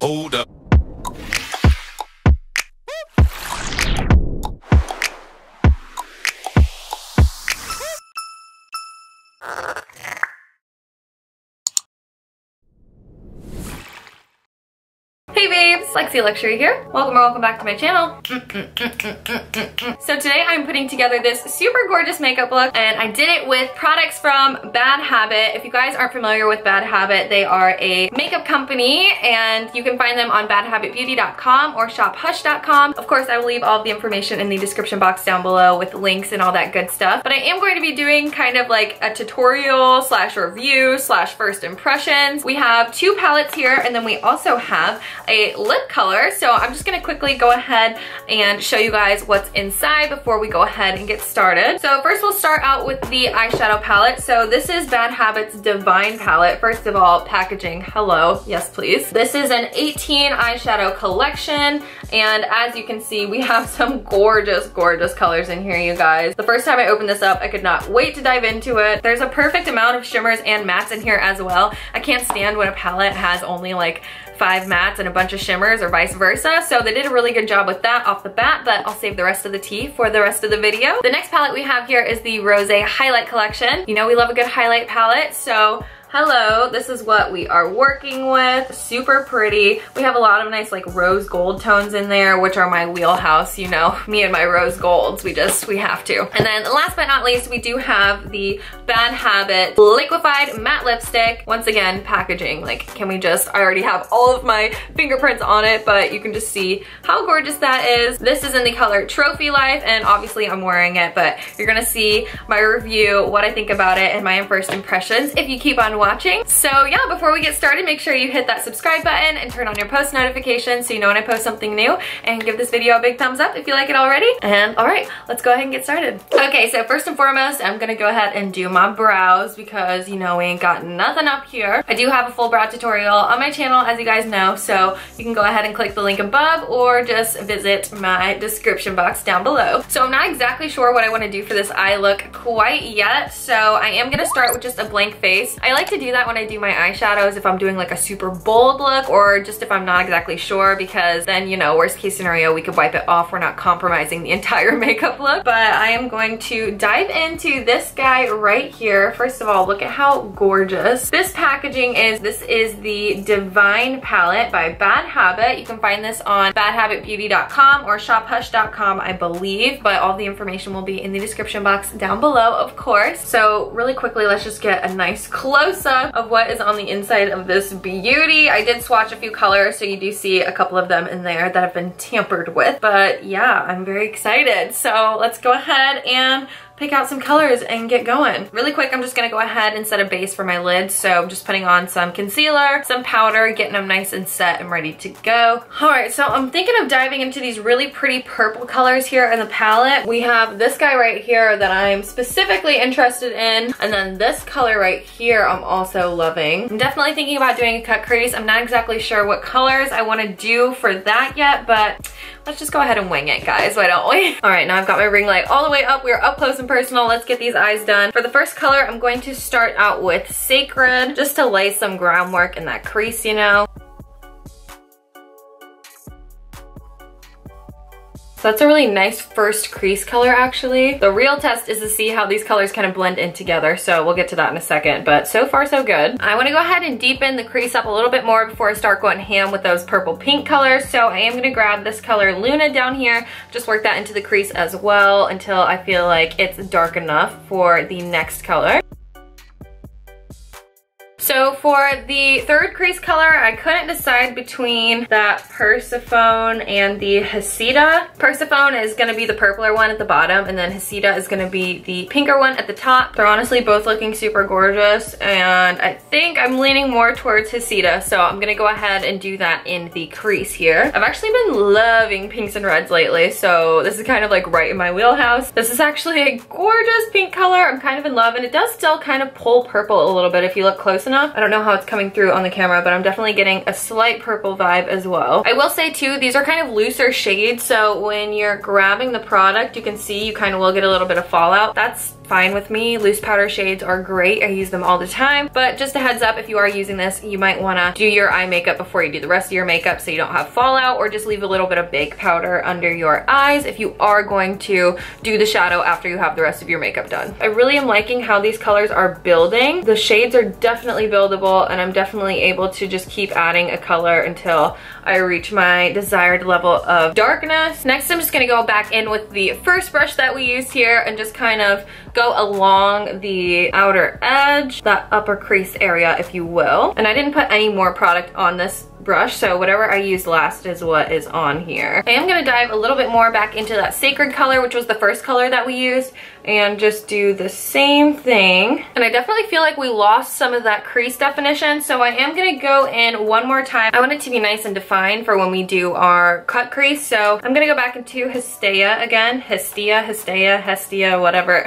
Hold up. Hey babes, Lexi Luxury here. Welcome or welcome back to my channel. So today I'm putting together this super gorgeous makeup look, and I did it with products from Bad Habit. If you guys aren't familiar with Bad Habit, they are a makeup company and you can find them on badhabitbeauty.com or shophush.com. Of course, I will leave all of the information in the description box down below with links and all that good stuff. But I am going to be doing kind of like a tutorial slash review slash first impressions. We have two palettes here, and then we also have a lip color. So I'm just gonna quickly go ahead and show you guys what's inside before we go ahead and get started. So first we'll start out with the eyeshadow palette. So this is Bad Habit's Divine palette. First of all, packaging, hello, yes please. This is an 18 eyeshadow collection, and as you can see, we have some gorgeous, gorgeous colors in here, you guys. The first time I opened this up, I could not wait to dive into it. There's a perfect amount of shimmers and mattes in here as well. I can't stand when a palette has only like 5 mattes and a bunch of shimmers or vice versa. So they did a really good job with that off the bat, but I'll save the rest of the tea for the rest of the video. The next palette we have here is the Rosé Highlight Collection. You know we love a good highlight palette, so hello, this is what we are working with. Super pretty. We have a lot of nice like rose gold tones in there, which are my wheelhouse, you know, me and my rose golds, we have to. And then last but not least, we do have the Bad Habit Liquified Matte Lipstick. Once again, packaging, like can we just, I already have all of my fingerprints on it, but you can just see how gorgeous that is. This is in the color Trophy Life, and obviously I'm wearing it, but you're gonna see my review, what I think about it, and my first impressions if you keep on watching. So yeah, before we get started, make sure you hit that subscribe button and turn on your post notifications so you know when I post something new, and give this video a big thumbs up if you like it already. And all right, let's go ahead and get started. Okay, so first and foremost, I'm gonna go ahead and do my brows because you know we ain't got nothing up here. I do have a full brow tutorial on my channel, as you guys know, so you can go ahead and click the link above or just visit my description box down below. So I'm not exactly sure what I want to do for this eye look quite yet, so I am gonna start with just a blank face. I like to do that when I do my eyeshadows if I'm doing like a super bold look, or just if I'm not exactly sure, because then, you know, worst case scenario, we could wipe it off. We're not compromising the entire makeup look. But I am going to dive into this guy right here. First of all, look at how gorgeous this packaging is. This is the Divine palette by Bad Habit. You can find this on badhabitbeauty.com or shophush.com, I believe, but all the information will be in the description box down below, of course. So really quickly, let's just get a nice close-up of what is on the inside of this beauty. I did swatch a few colors, so you do see a couple of them in there that have been tampered with, but yeah, I'm very excited. So let's go ahead and pick out some colors and get going. Really quick, I'm just gonna go ahead and set a base for my lid. So I'm just putting on some concealer, some powder, getting them nice and set and ready to go. All right, so I'm thinking of diving into these really pretty purple colors here in the palette. We have this guy right here that I'm specifically interested in, and then this color right here I'm also loving. I'm definitely thinking about doing a cut crease. I'm not exactly sure what colors I wanna do for that yet, but let's just go ahead and wing it, guys, why don't we? All right, now I've got my ring light all the way up. We're up close and personal. Let's get these eyes done. For the first color, I'm going to start out with Sacred, just to lay some groundwork in that crease, you know. So that's a really nice first crease color, actually. The real test is to see how these colors kind of blend in together, so we'll get to that in a second, but so far so good. I want to go ahead and deepen the crease up a little bit more before I start going ham with those purple pink colors, so I am going to grab this color Luna down here, just work that into the crease as well until I feel like it's dark enough for the next color. So for the third crease color, I couldn't decide between that Persephone and the Hesita. Persephone is gonna be the purpler one at the bottom, and then Hesita is gonna be the pinker one at the top. They're honestly both looking super gorgeous, and I think I'm leaning more towards Hesita, so I'm gonna go ahead and do that in the crease here. I've actually been loving pinks and reds lately, so this is kind of like right in my wheelhouse. This is actually a gorgeous pink color. I'm kind of in love, and it does still kind of pull purple a little bit if you look close enough. I don't know how it's coming through on the camera, but I'm definitely getting a slight purple vibe as well. I will say too, these are kind of looser shades, so when you're grabbing the product, you can see you kind of will get a little bit of fallout. That's fine with me. Loose powder shades are great. I use them all the time. But just a heads up, if you are using this, you might want to do your eye makeup before you do the rest of your makeup so you don't have fallout, or just leave a little bit of bake powder under your eyes if you are going to do the shadow after you have the rest of your makeup done. I really am liking how these colors are building. The shades are definitely buildable, and I'm definitely able to just keep adding a color until I reach my desired level of darkness. Next, I'm just gonna go back in with the first brush that we used here and just kind of go along the outer edge, that upper crease area, if you will. And I didn't put any more product on this brush, so whatever I used last is what is on here. I am gonna dive a little bit more back into that Sacred color, which was the first color that we used, and just do the same thing. And I definitely feel like we lost some of that crease definition, so I am gonna go in one more time. I want it to be nice and defined for when we do our cut crease, so I'm gonna go back into Hestia again, Hestia, whatever,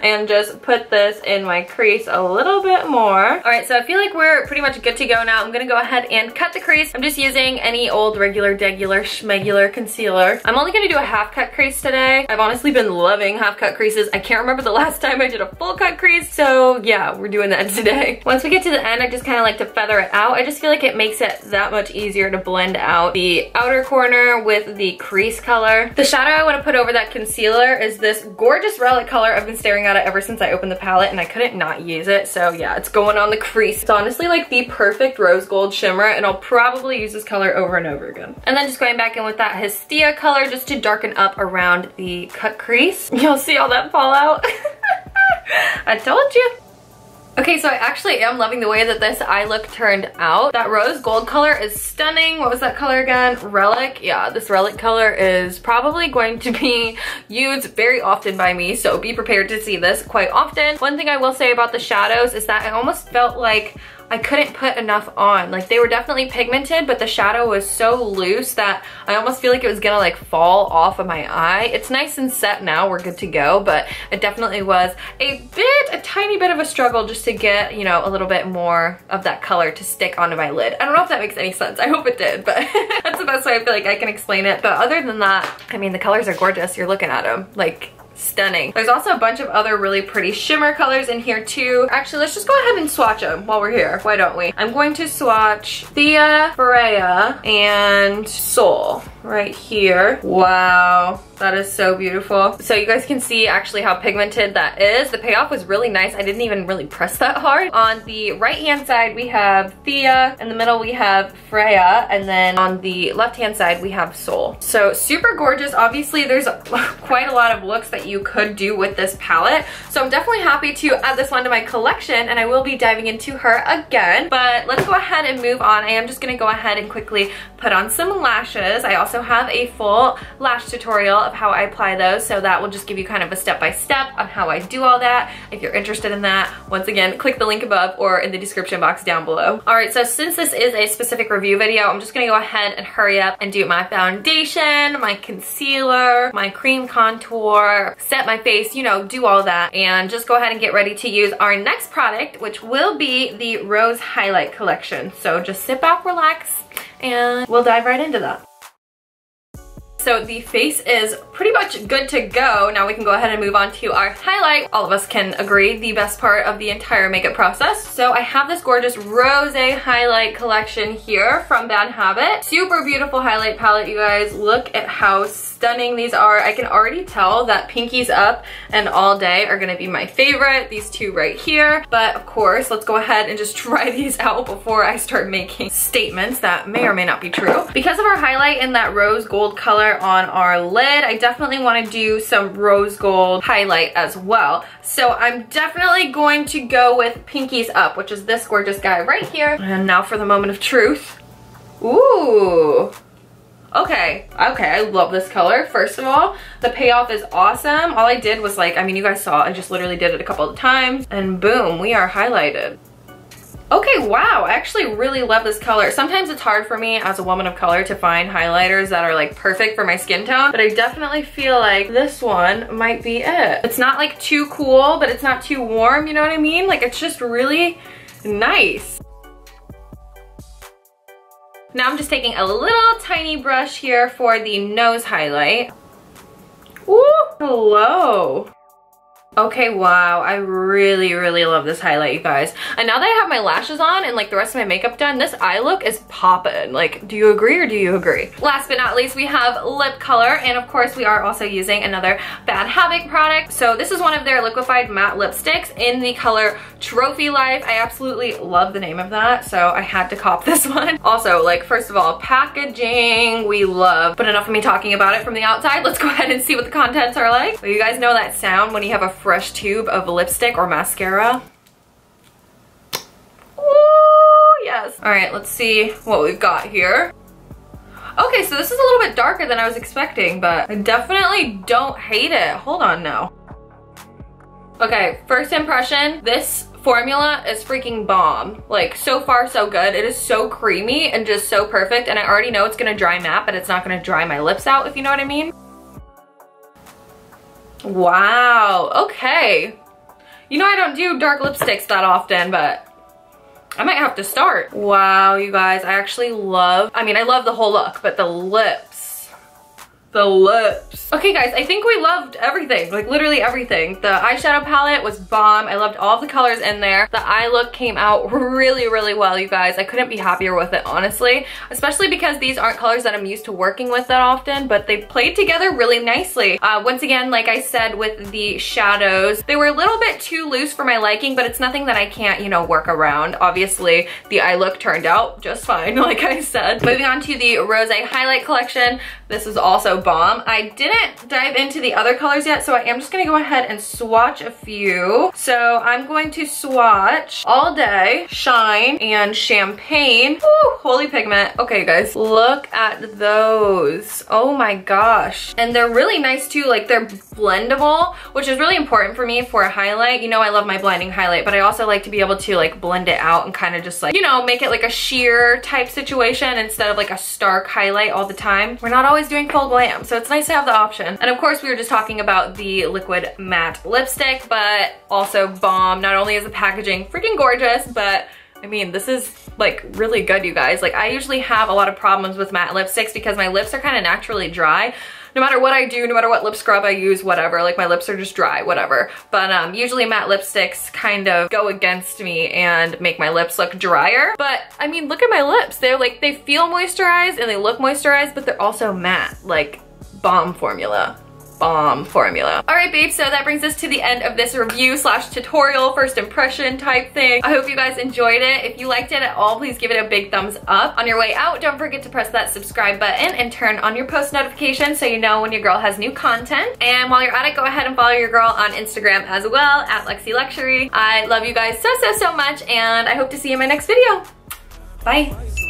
and just put this in my crease a little bit more. All right, so I feel like we're pretty much good to go now. I'm gonna go ahead and cut the crease. I'm just using any old regular, degular, schmegular concealer. I'm only gonna do a half cut crease today. I've honestly been loving half cut creases. I can't remember the last time I did a full cut crease, so yeah, we're doing that today. Once we get to the end, I just kind of like to feather it out. I just feel like it makes it that much easier to blend out the outer corner with the crease color. The shadow I want to put over that concealer is this gorgeous Relic color. I've been staring at it ever since I opened the palette, and I couldn't not use it, so yeah, it's going on the crease. It's honestly like the perfect rose gold shimmer, and I'll probably use this color over and over again. And then just going back in with that Hestia color just to darken up around the cut crease. You'll see all that fallout. I told you. Okay, so I actually am loving the way that this eye look turned out. That rose gold color is stunning. What was that color again? Relic. Yeah, this Relic color is probably going to be used very often by me, so be prepared to see this quite often. One thing I will say about the shadows is that I almost felt like I couldn't put enough on. Like, they were definitely pigmented, but the shadow was so loose that I almost feel like it was gonna like fall off of my eye. It's nice and set now, we're good to go, but it definitely was a tiny bit of a struggle just to get, you know, a little bit more of that color to stick onto my lid. I don't know if that makes any sense. I hope it did, but that's the best way I feel like I can explain it. But other than that, I mean, the colors are gorgeous. You're looking at them, like, stunning. There's also a bunch of other really pretty shimmer colors in here too. Actually, let's just go ahead and swatch them while we're here. Why don't we? I'm going to swatch Thea, Freya, and Soul right here. Wow, that is so beautiful. So you guys can see actually how pigmented that is. The payoff was really nice. I didn't even really press that hard. On the right hand side we have Thea, in the middle we have Freya, and then on the left hand side we have Soul. So super gorgeous. Obviously there's quite a lot of looks that you could do with this palette, so I'm definitely happy to add this one to my collection, and I will be diving into her again. But let's go ahead and move on. I am just gonna go ahead and quickly put on some lashes. I also have a full lash tutorial of how I apply those, so that will just give you kind of a step-by-step on how I do all that. If you're interested in that, once again, click the link above or in the description box down below. All right, so since this is a specific review video, I'm just gonna go ahead and hurry up and do my foundation, my concealer, my cream contour, set my face, you know, do all that, and just go ahead and get ready to use our next product, which will be the Rose Highlight Collection. So just sit back, relax, and we'll dive right into that. So the face is pretty much good to go. Now we can go ahead and move on to our highlight. All of us can agree, the best part of the entire makeup process. So I have this gorgeous Rosé highlight collection here from Bad Habit. Super beautiful highlight palette, you guys. Look at how stunning these are. I can already tell that Pinkies Up and All Day are gonna be my favorite, these two right here. But of course, let's go ahead and just try these out before I start making statements that may or may not be true. Because of our highlight in that rose gold color on our lid, I definitely want to do some rose gold highlight as well. So I'm definitely going to go with Pinkies Up, which is this gorgeous guy right here. And now for the moment of truth. Ooh. Okay, I love this color. First of all, the payoff is awesome. All I did was like, I mean, you guys saw, I just literally did it a couple of times, and boom, we are highlighted. Okay, wow, I actually really love this color. Sometimes it's hard for me as a woman of color to find highlighters that are like perfect for my skin tone, but I definitely feel like this one might be it. It's not like too cool, but it's not too warm, you know what I mean? Like, it's just really nice. Now I'm just taking a little tiny brush here for the nose highlight. Ooh, hello. Okay, wow, I really, really love this highlight, you guys. And now that I have my lashes on and like the rest of my makeup done, this eye look is poppin'. Like, do you agree or do you agree? Last but not least, we have lip color. And of course, we are also using another Bad Habit product. So this is one of their liquefied matte lipsticks in the color Trophy Life. I absolutely love the name of that, so I had to cop this one. Also, like, first of all, packaging, we love. But enough of me talking about it from the outside. Let's go ahead and see what the contents are like. Well, you guys know that sound when you have a fresh tube of lipstick or mascara? Ooh, yes. All right, let's see what we've got here. Okay, so this is a little bit darker than I was expecting, but I definitely don't hate it. Hold on now. Okay, first impression, this formula is freaking bomb. Like, so far so good. It is so creamy and just so perfect, and I already know it's gonna dry matte, but it's not gonna dry my lips out, if you know what I mean. Wow, okay. You know I don't do dark lipsticks that often, but I might have to start. Wow, you guys, I actually love, I mean, I love the whole look, but the lips. The lips. Okay guys, I think we loved everything, like literally everything. The eyeshadow palette was bomb. I loved all of the colors in there. The eye look came out really, really well, you guys. I couldn't be happier with it, honestly. Especially because these aren't colors that I'm used to working with that often, but they played together really nicely. Once again, like I said with the shadows, they were a little bit too loose for my liking, but it's nothing that I can't, you know, work around. Obviously, the eye look turned out just fine, like I said. Moving on to the Rosé highlight collection. This is also bomb. I didn't dive into the other colors yet, so I am just gonna go ahead and swatch a few. So I'm going to swatch All Day, Shine, and Champagne. Ooh, Holy Pigment. Okay guys, look at those. Oh my gosh. And they're really nice too, like they're blendable, which is really important for me for a highlight. You know I love my blending highlight, but I also like to be able to like blend it out and kind of just like, you know, make it like a sheer type situation instead of like a stark highlight all the time. We're not always doing full glam, so it's nice to have the option. And of course we were just talking about the liquid matte lipstick, but also bomb. Not only is the packaging freaking gorgeous, but I mean, this is like really good, you guys. Like I usually have a lot of problems with matte lipsticks because my lips are kind of naturally dry. No matter what I do, no matter what lip scrub I use, whatever, like my lips are just dry, whatever. But usually matte lipsticks kind of go against me and make my lips look drier. But I mean, look at my lips. They're like, they feel moisturized and they look moisturized, but they're also matte, like bomb formula. Bomb formula. All right, babes, so that brings us to the end of this review slash tutorial, first impression type thing. I hope you guys enjoyed it. If you liked it at all, please give it a big thumbs up. On your way out, don't forget to press that subscribe button and turn on your post notifications so you know when your girl has new content. And while you're at it, go ahead and follow your girl on Instagram as well, at LEXILUXURY. I love you guys so, so, so much, and I hope to see you in my next video. Bye.